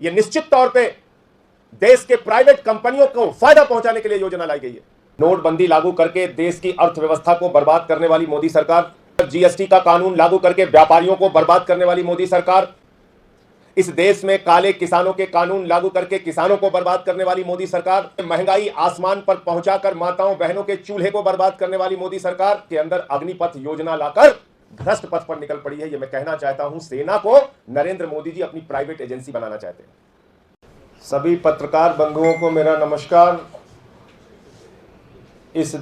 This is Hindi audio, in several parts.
यह निश्चित तौर पे देश के प्राइवेट कंपनियों को फायदा पहुंचाने के लिए योजना लाई गई है। नोटबंदी लागू करके देश की अर्थव्यवस्था को बर्बाद करने वाली मोदी सरकार, जीएसटी का कानून लागू करके व्यापारियों को बर्बाद करने वाली मोदी सरकार, इस देश में काले किसानों के कानून लागू करके किसानों को बर्बाद करने वाली मोदी सरकार, महंगाई आसमान पर पहुंचाकर माताओं बहनों के चूल्हे को बर्बाद करने वाली मोदी सरकार के अंदर अग्निपथ योजना लाकर भ्रष्ट पथ पर निकल पड़ी है। यह मैं कहना चाहता हूं, सेना को नरेंद्र मोदी जी अपनी प्राइवेट एजेंसी बनाना चाहते हैं। सभी पत्रकार बंधुओं को मेरा नमस्कार। इस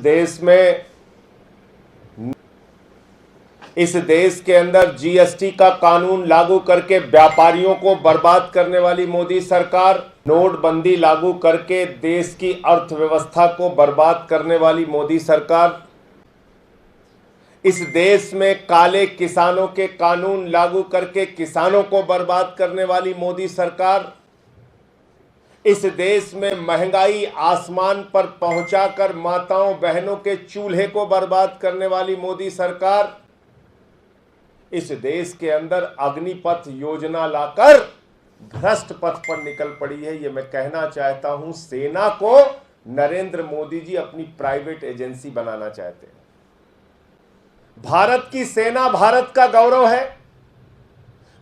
देश के अंदर जीएसटी का कानून लागू करके व्यापारियों को बर्बाद करने वाली मोदी सरकार, नोटबंदी लागू करके देश की अर्थव्यवस्था को बर्बाद करने वाली मोदी सरकार, इस देश में काले किसानों के कानून लागू करके किसानों को बर्बाद करने वाली मोदी सरकार, इस देश में महंगाई आसमान पर पहुंचाकर माताओं बहनों के चूल्हे को बर्बाद करने वाली मोदी सरकार, इस देश के अंदर अग्निपथ योजना लाकर भ्रष्ट पथ पर निकल पड़ी है। यह मैं कहना चाहता हूं, सेना को नरेंद्र मोदी जी अपनी प्राइवेट एजेंसी बनाना चाहते हैं। भारत की सेना भारत का गौरव है।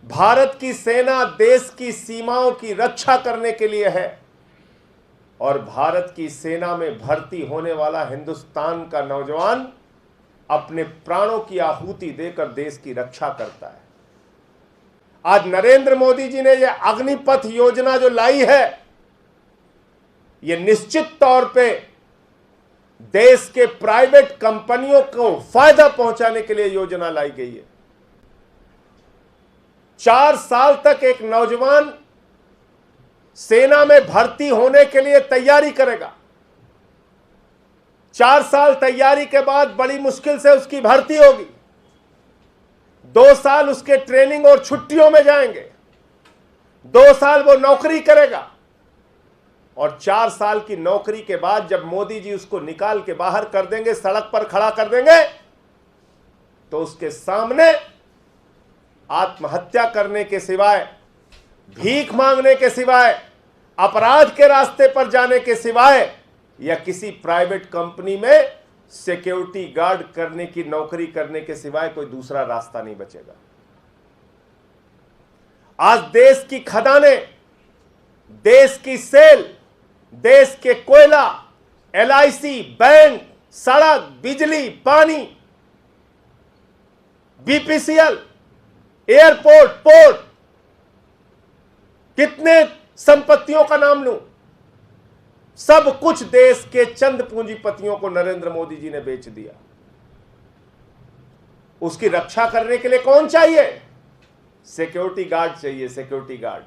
भारत की सेना देश की सीमाओं की रक्षा करने के लिए है और भारत की सेना में भर्ती होने वाला हिंदुस्तान का नौजवान अपने प्राणों की आहुति देकर देश की रक्षा करता है। आज नरेंद्र मोदी जी ने यह अग्निपथ योजना जो लाई है, यह निश्चित तौर पे देश के प्राइवेट कंपनियों को फायदा पहुंचाने के लिए योजना लाई गई है। 4 साल तक एक नौजवान सेना में भर्ती होने के लिए तैयारी करेगा। 4 साल तैयारी के बाद बड़ी मुश्किल से उसकी भर्ती होगी। 2 साल उसके ट्रेनिंग और छुट्टियों में जाएंगे। 2 साल वो नौकरी करेगा और 4 साल की नौकरी के बाद जब मोदी जी उसको निकाल के बाहर कर देंगे, सड़क पर खड़ा कर देंगे, तो उसके सामने आत्महत्या करने के सिवाय, भीख मांगने के सिवाय, अपराध के रास्ते पर जाने के सिवाय या किसी प्राइवेट कंपनी में सिक्योरिटी गार्ड करने की नौकरी करने के सिवाय कोई दूसरा रास्ता नहीं बचेगा। आज देश की खदानें, देश की सेल, देश के कोयला, एलआईसी, बैंक, सड़क, बिजली, पानी, बीपीसीएल, एयरपोर्ट, पोर्ट, कितने संपत्तियों का नाम लूं, सब कुछ देश के चंद पूंजीपतियों को नरेंद्र मोदी जी ने बेच दिया। उसकी रक्षा करने के लिए कौन चाहिए? सिक्योरिटी गार्ड चाहिए, सिक्योरिटी गार्ड।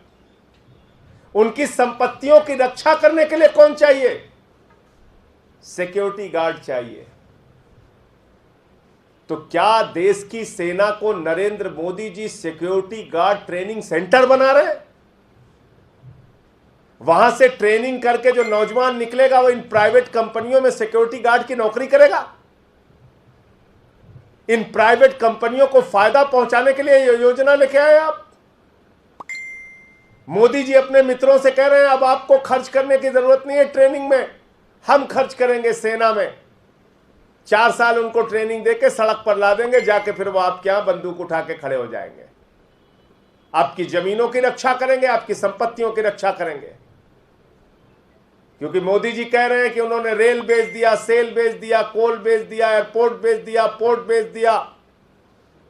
उनकी संपत्तियों की रक्षा करने के लिए कौन चाहिए? सिक्योरिटी गार्ड चाहिए। तो क्या देश की सेना को Narendra Modi ji security guard training centre बना रहे हैं? वहां से ट्रेनिंग करके जो नौजवान निकलेगा वो इन प्राइवेट कंपनियों में सिक्योरिटी गार्ड की नौकरी करेगा। इन प्राइवेट कंपनियों को फायदा पहुंचाने के लिए ये योजना लेके आए आप। मोदी जी अपने मित्रों से कह रहे हैं अब आपको खर्च करने की जरूरत नहीं है ट्रेनिंग में, हम खर्च करेंगे सेना में। 4 साल उनको ट्रेनिंग देके सड़क पर ला देंगे, जाके फिर वो आपके यहां बंदूक उठा के खड़े हो जाएंगे। आपकी जमीनों की रक्षा करेंगे, आपकी संपत्तियों की रक्षा करेंगे। क्योंकि मोदी जी कह रहे हैं कि उन्होंने रेल बेच दिया, सेल बेच दिया, कोल बेच दिया, एयरपोर्ट बेच दिया, पोर्ट बेच दिया,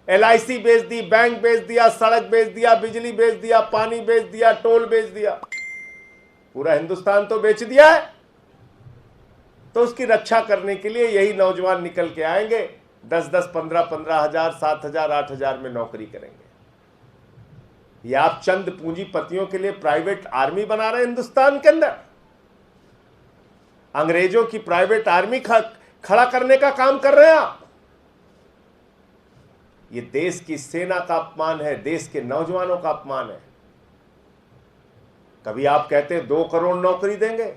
एलआईसी बेच दी, बैंक बेच दिया, सड़क बेच दिया, बिजली बेच दिया, पानी बेच दिया, टोल बेच दिया। पूरा हिंदुस्तान तो बेच दिया है। तो उसकी रक्षा करने के लिए यही नौजवान निकल के आएंगे, 10-10, 15-15 हजार, 7 हजार, 8 हजार में नौकरी करेंगे। ये आप चंद पूंजीपतियों के लिए प्राइवेट आर्मी बना रहे हैं हिंदुस्तान के अंदर। अंग्रेजों की प्राइवेट आर्मी खड़ा करने का काम कर रहे हैं आप। ये देश की सेना का अपमान है, देश के नौजवानों का अपमान है। कभी आप कहते हैं 2 करोड़ नौकरी देंगे,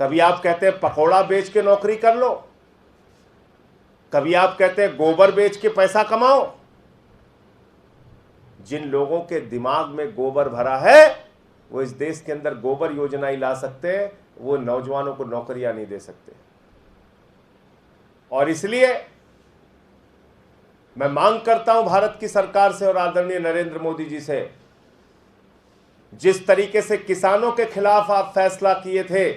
कभी आप कहते हैं पकौड़ा बेच के नौकरी कर लो, कभी आप कहते हैं गोबर बेच के पैसा कमाओ। जिन लोगों के दिमाग में गोबर भरा है वो इस देश के अंदर गोबर योजना ही ला सकते हैं, वो नौजवानों को नौकरियां नहीं दे सकते। और इसलिए मैं मांग करता हूं भारत की सरकार से और आदरणीय नरेंद्र मोदी जी से, जिस तरीके से किसानों के खिलाफ आप फैसला किए थे,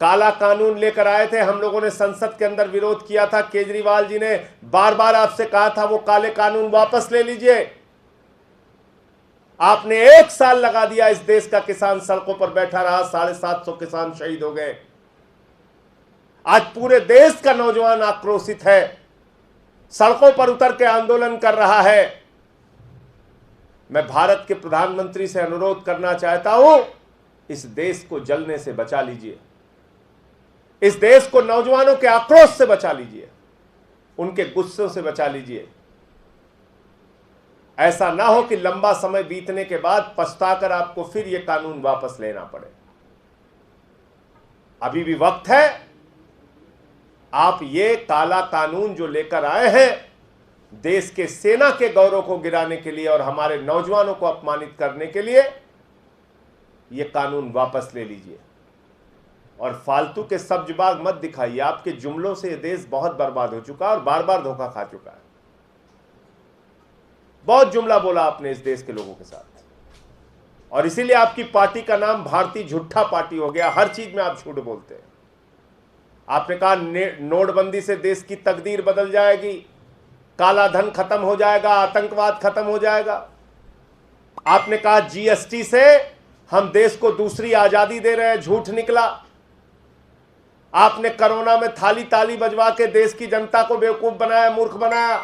काला कानून लेकर आए थे, हम लोगों ने संसद के अंदर विरोध किया था, केजरीवाल जी ने बार बार आपसे कहा था वो काले कानून वापस ले लीजिए। आपने 1 साल लगा दिया, इस देश का किसान सड़कों पर बैठा रहा, 750 किसान शहीद हो गए। आज पूरे देश का नौजवान आक्रोशित है, सड़कों पर उतर के आंदोलन कर रहा है। मैं भारत के प्रधानमंत्री से अनुरोध करना चाहता हूं, इस देश को जलने से बचा लीजिए, इस देश को नौजवानों के आक्रोश से बचा लीजिए, उनके गुस्सों से बचा लीजिए। ऐसा ना हो कि लंबा समय बीतने के बाद पछताकर आपको फिर यह कानून वापस लेना पड़े। अभी भी वक्त है। आप ये काला कानून जो लेकर आए हैं, देश के सेना के गौरव को गिराने के लिए और हमारे नौजवानों को अपमानित करने के लिए, यह कानून वापस ले लीजिए और फालतू के सब्जबाग मत दिखाइए। आपके जुमलों से यह देश बहुत बर्बाद हो चुका है और बार बार धोखा खा चुका है। बहुत जुमला बोला आपने इस देश के लोगों के साथ, और इसीलिए आपकी पार्टी का नाम भारतीय झूठा पार्टी हो गया। हर चीज में आप झूठ बोलते हैं। आपने कहा नोटबंदी से देश की तकदीर बदल जाएगी, काला धन खत्म हो जाएगा, आतंकवाद खत्म हो जाएगा। आपने कहा जीएसटी से हम देश को दूसरी आजादी दे रहे हैं, झूठ निकला। आपने कोरोना में थाली ताली बजवा के देश की जनता को बेवकूफ बनाया, मूर्ख बनाया।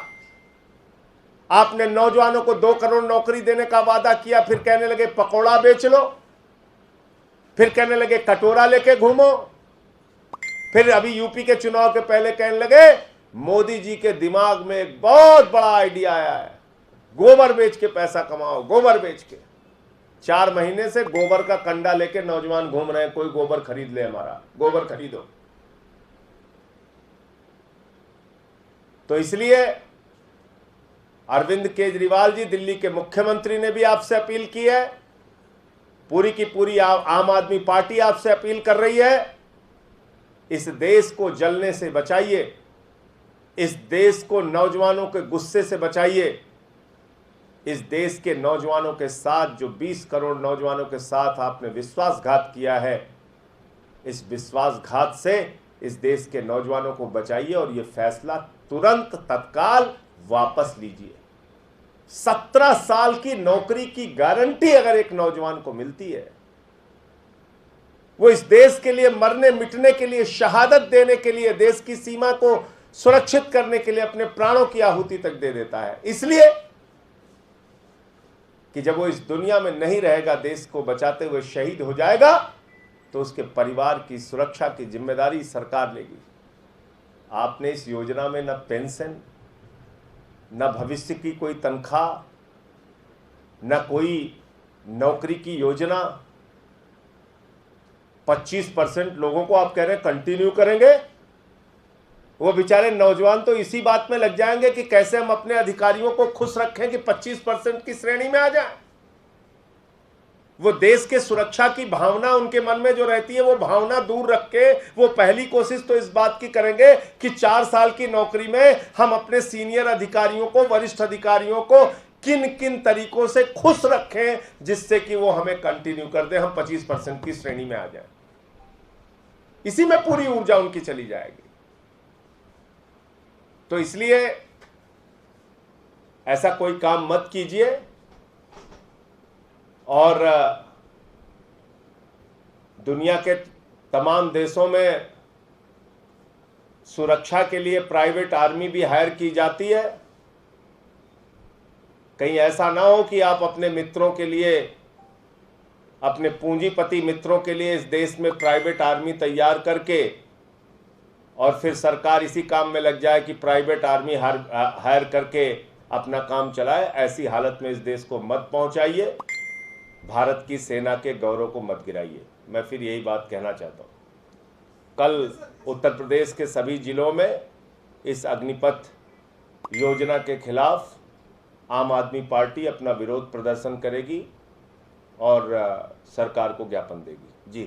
आपने नौजवानों को 2 करोड़ नौकरी देने का वादा किया, फिर कहने लगे पकौड़ा बेच लो, फिर कहने लगे कटोरा लेके घूमो, फिर अभी यूपी के चुनाव के पहले कहने लगे मोदी जी के दिमाग में एक बहुत बड़ा आइडिया आया है, गोबर बेच के पैसा कमाओ, गोबर बेच के। 4 महीने से गोबर का कंडा लेके नौजवान घूम रहे हैं, कोई गोबर खरीद ले, हमारा गोबर खरीदो। तो इसलिए अरविंद केजरीवाल जी, दिल्ली के मुख्यमंत्री ने भी आपसे अपील की है, पूरी की पूरी आम आदमी पार्टी आपसे अपील कर रही है, इस देश को जलने से बचाइए, इस देश को नौजवानों के गुस्से से बचाइए। इस देश के नौजवानों के साथ, जो 20 करोड़ नौजवानों के साथ आपने विश्वासघात किया है, इस विश्वासघात से इस देश के नौजवानों को बचाइए और यह फैसला तुरंत तत्काल वापस लीजिए। 17 साल की नौकरी की गारंटी अगर एक नौजवान को मिलती है, वो इस देश के लिए मरने मिटने के लिए, शहादत देने के लिए, देश की सीमा को सुरक्षित करने के लिए अपने प्राणों की आहुति तक दे देता है। इसलिए कि जब वो इस दुनिया में नहीं रहेगा, देश को बचाते हुए शहीद हो जाएगा, तो उसके परिवार की सुरक्षा की जिम्मेदारी सरकार लेगी। आपने इस योजना में न पेंशन, न भविष्य की कोई तनख्वाह, न कोई नौकरी की योजना। 25% लोगों को आप कह रहे हैं कंटिन्यू करेंगे। वो बेचारे नौजवान तो इसी बात में लग जाएंगे कि कैसे हम अपने अधिकारियों को खुश रखें कि 25% की श्रेणी में आ जाए। वो देश के सुरक्षा की भावना उनके मन में जो रहती है, वो भावना दूर रख के वो पहली कोशिश तो इस बात की करेंगे कि 4 साल की नौकरी में हम अपने सीनियर अधिकारियों को, वरिष्ठ अधिकारियों को किन किन तरीकों से खुश रखें जिससे कि वो हमें कंटिन्यू कर दे, हम 25% की श्रेणी में आ जाएं। इसी में पूरी ऊर्जा उनकी चली जाएगी। तो इसलिए ऐसा कोई काम मत कीजिए। और दुनिया के तमाम देशों में सुरक्षा के लिए प्राइवेट आर्मी भी हायर की जाती है। कहीं ऐसा ना हो कि आप अपने मित्रों के लिए, अपने पूंजीपति मित्रों के लिए इस देश में प्राइवेट आर्मी तैयार करके और फिर सरकार इसी काम में लग जाए कि प्राइवेट आर्मी हायर करके अपना काम चलाए। ऐसी हालत में इस देश को मत पहुंचाइए, भारत की सेना के गौरव को मत गिराइए। मैं फिर यही बात कहना चाहता हूँ। कल उत्तर प्रदेश के सभी जिलों में इस अग्निपथ योजना के खिलाफ आम आदमी पार्टी अपना विरोध प्रदर्शन करेगी और सरकार को ज्ञापन देगी। जी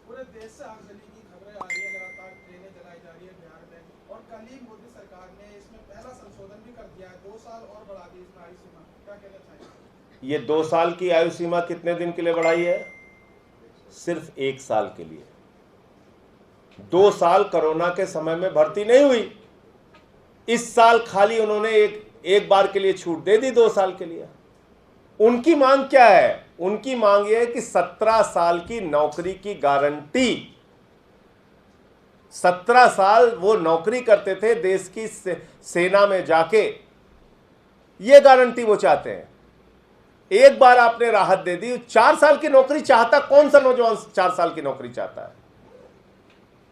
पूरे देश से आगजनी की खबरें आ रही है, लगातार ट्रेनें जलाई जा रही है बिहार में, और कल ही मोदी सरकार ने इसमें पहला संशोधन भी कर दिया है, 2 साल और बढ़ा दी इसमें आयु सीमा। क्या कहना चाहिए? ये 2 साल की आयु सीमा कितने दिन के लिए बढ़ाई है? सिर्फ 1 साल के लिए। 2 साल कोरोना के समय में भर्ती नहीं हुई, इस साल खाली उन्होंने एक बार के लिए छूट दे दी 2 साल के लिए। उनकी मांग क्या है? उनकी मांग यह है कि 17 साल की नौकरी की गारंटी, 17 साल वो नौकरी करते थे देश की सेना में जाके, ये गारंटी वो चाहते हैं। एक बार आपने राहत दे दी, 4 साल की नौकरी चाहता कौन सा नौजवान 4 साल की नौकरी चाहता है?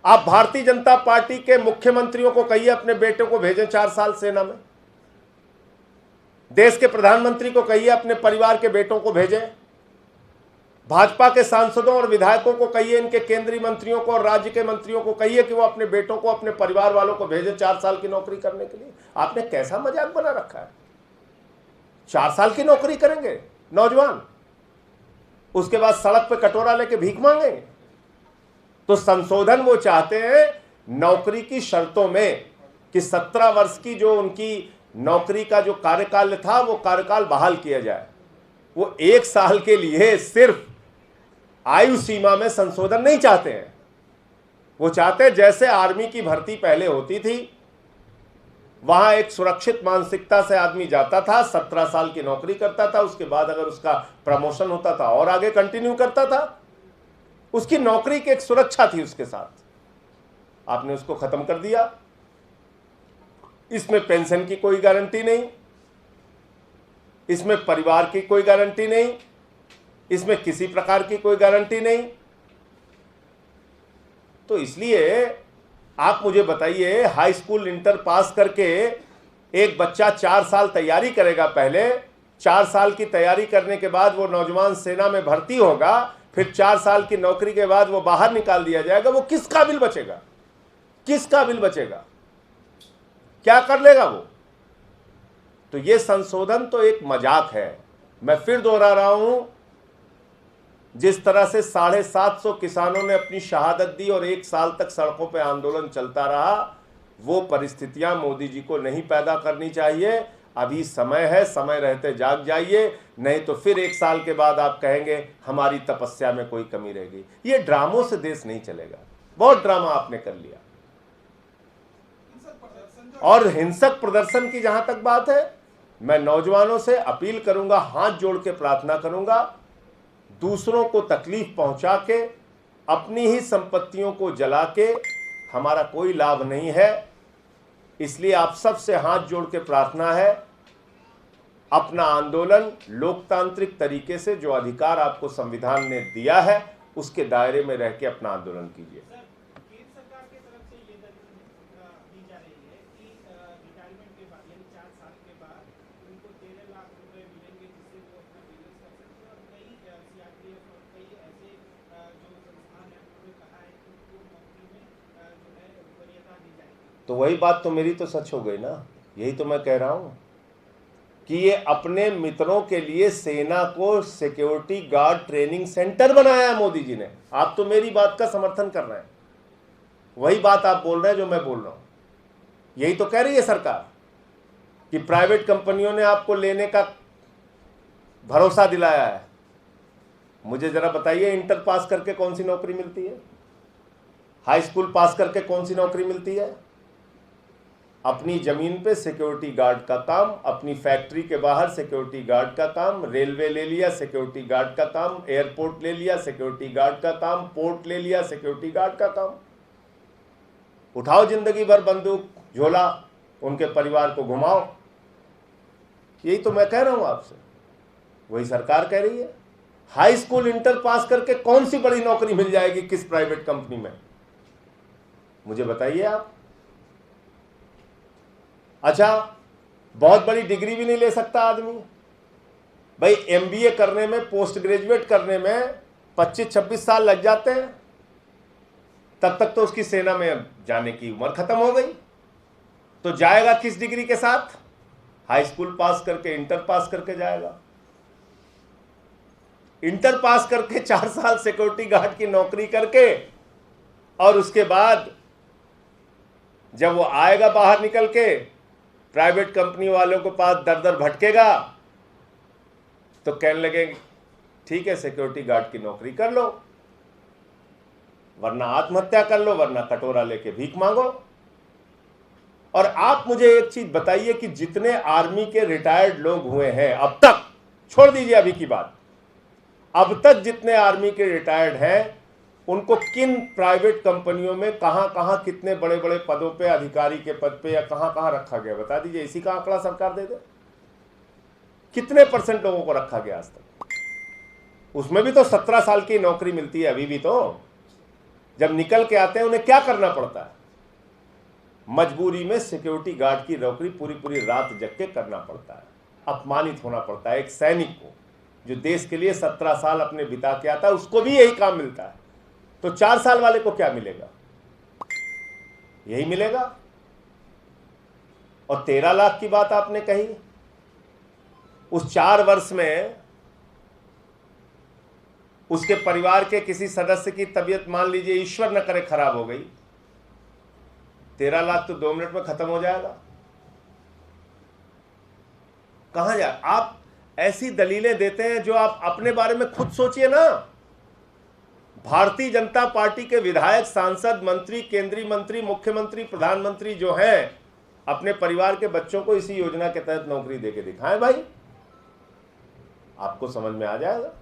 आप भारतीय जनता पार्टी के मुख्यमंत्रियों को कहिए अपने बेटे को भेजें 4 साल सेना में। देश के प्रधानमंत्री को कहिए अपने परिवार के बेटों को भेजें। भाजपा के सांसदों और विधायकों को कहिए, इनके केंद्रीय मंत्रियों को और राज्य के मंत्रियों को कहिए कि वो अपने बेटों को, अपने परिवार वालों को भेजें 4 साल की नौकरी करने के लिए। आपने कैसा मजाक बना रखा है? 4 साल की नौकरी करेंगे नौजवान, उसके बाद सड़क पे कटोरा लेके भीख मांगे? तो संशोधन वो चाहते हैं नौकरी की शर्तों में कि 17 वर्ष की जो उनकी नौकरी का जो कार्यकाल था वो कार्यकाल बहाल किया जाए। वो 1 साल के लिए सिर्फ आयु सीमा में संशोधन नहीं चाहते हैं। वो चाहते हैं जैसे आर्मी की भर्ती पहले होती थी, वहां एक सुरक्षित मानसिकता से आदमी जाता था, 17 साल की नौकरी करता था, उसके बाद अगर उसका प्रमोशन होता था और आगे कंटिन्यू करता था, उसकी नौकरी की एक सुरक्षा थी उसके साथ। आपने उसको खत्म कर दिया। इसमें पेंशन की कोई गारंटी नहीं, इसमें परिवार की कोई गारंटी नहीं, इसमें किसी प्रकार की कोई गारंटी नहीं। तो इसलिए आप मुझे बताइए, हाई स्कूल इंटर पास करके एक बच्चा 4 साल तैयारी करेगा, पहले 4 साल की तैयारी करने के बाद वो नौजवान सेना में भर्ती होगा, फिर 4 साल की नौकरी के बाद वो बाहर निकाल दिया जाएगा। वो किस काबिल बचेगा? किस काबिल बचेगा? क्या कर लेगा वो? तो ये संशोधन तो एक मजाक है। मैं फिर दोहरा रहा हूं, जिस तरह से 750 किसानों ने अपनी शहादत दी और 1 साल तक सड़कों पर आंदोलन चलता रहा, वो परिस्थितियां मोदी जी को नहीं पैदा करनी चाहिए। अभी समय है, समय रहते जाग जाइए, नहीं तो फिर 1 साल के बाद आप कहेंगे हमारी तपस्या में कोई कमी रह गई। ये ड्रामों से देश नहीं चलेगा। बहुत ड्रामा आपने कर लिया। और हिंसक प्रदर्शन की जहां तक बात है, मैं नौजवानों से अपील करूंगा, हाथ जोड़ के प्रार्थना करूंगा, दूसरों को तकलीफ पहुंचा के, अपनी ही संपत्तियों को जला के हमारा कोई लाभ नहीं है। इसलिए आप सबसे हाथ जोड़ के प्रार्थना है, अपना आंदोलन लोकतांत्रिक तरीके से, जो अधिकार आपको संविधान ने दिया है, उसके दायरे में रह के अपना आंदोलन कीजिए। तो वही बात तो मेरी तो सच हो गई ना। यही तो मैं कह रहा हूं कि ये अपने मित्रों के लिए सेना को सिक्योरिटी गार्ड ट्रेनिंग सेंटर बनाया है मोदी जी ने। आप तो मेरी बात का समर्थन कर रहे हैं, वही बात आप बोल रहे हैं जो मैं बोल रहा हूं। यही तो कह रही है सरकार कि प्राइवेट कंपनियों ने आपको लेने का भरोसा दिलाया है। मुझे जरा बताइए, इंटर पास करके कौन सी नौकरी मिलती है? हाई स्कूल पास करके कौन सी नौकरी मिलती है? अपनी जमीन पे सिक्योरिटी गार्ड का काम, अपनी फैक्ट्री के बाहर सिक्योरिटी गार्ड का काम, रेलवे ले लिया सिक्योरिटी गार्ड का काम, एयरपोर्ट ले लिया सिक्योरिटी गार्ड का काम, पोर्ट ले लिया सिक्योरिटी गार्ड का काम। उठाओ जिंदगी भर बंदूक झोला, उनके परिवार को घुमाओ। यही तो मैं कह रहा हूं आपसे, वही सरकार कह रही है। हाई स्कूल इंटर पास करके कौन सी बड़ी नौकरी मिल जाएगी किस प्राइवेट कंपनी में? मुझे बताइए आप। अच्छा, बहुत बड़ी डिग्री भी नहीं ले सकता आदमी भाई? एमबीए करने में, पोस्ट ग्रेजुएट करने में 25-26 साल लग जाते हैं, तब तक तो उसकी सेना में जाने की उम्र खत्म हो गई। तो जाएगा किस डिग्री के साथ? हाई स्कूल पास करके, इंटर पास करके जाएगा। इंटर पास करके 4 साल सिक्योरिटी गार्ड की नौकरी करके, और उसके बाद जब वो आएगा बाहर निकल के, प्राइवेट कंपनी वालों के पास दर दर भटकेगा, तो कहने लगेंगे ठीक है सिक्योरिटी गार्ड की नौकरी कर लो, वरना आत्महत्या कर लो, वरना कटोरा लेके भीख मांगो। और आप मुझे एक चीज बताइए कि जितने आर्मी के रिटायर्ड लोग हुए हैं अब तक, छोड़ दीजिए अभी की बात, अब तक जितने आर्मी के रिटायर्ड हैं उनको किन प्राइवेट कंपनियों में कहां कहां कितने बड़े बड़े पदों पे, अधिकारी के पद पे या कहां कहां रखा गया, बता दीजिए। इसी का आंकड़ा सरकार दे दे, कितने % लोगों को रखा गया आज तक। उसमें भी तो 17 साल की नौकरी मिलती है अभी भी। तो जब निकल के आते हैं उन्हें क्या करना पड़ता है? मजबूरी में सिक्योरिटी गार्ड की नौकरी पूरी पूरी रात जग के करना पड़ता है, अपमानित होना पड़ता है। एक सैनिक को जो देश के लिए 17 साल अपने बिता के आता है, उसको भी यही काम मिलता है, तो 4 साल वाले को क्या मिलेगा? यही मिलेगा। और 13 लाख की बात आपने कही, उस 4 वर्ष में उसके परिवार के किसी सदस्य की तबीयत मान लीजिए ईश्वर न करे खराब हो गई, 13 लाख तो 2 मिनट में खत्म हो जाएगा। कहां जाए? आप ऐसी दलीलें देते हैं जो आप अपने बारे में खुद सोचिए ना। भारतीय जनता पार्टी के विधायक, सांसद, मंत्री, केंद्रीय मंत्री, मुख्यमंत्री, प्रधानमंत्री जो हैं, अपने परिवार के बच्चों को इसी योजना के तहत नौकरी देके दिखाएं भाई, आपको समझ में आ जाएगा।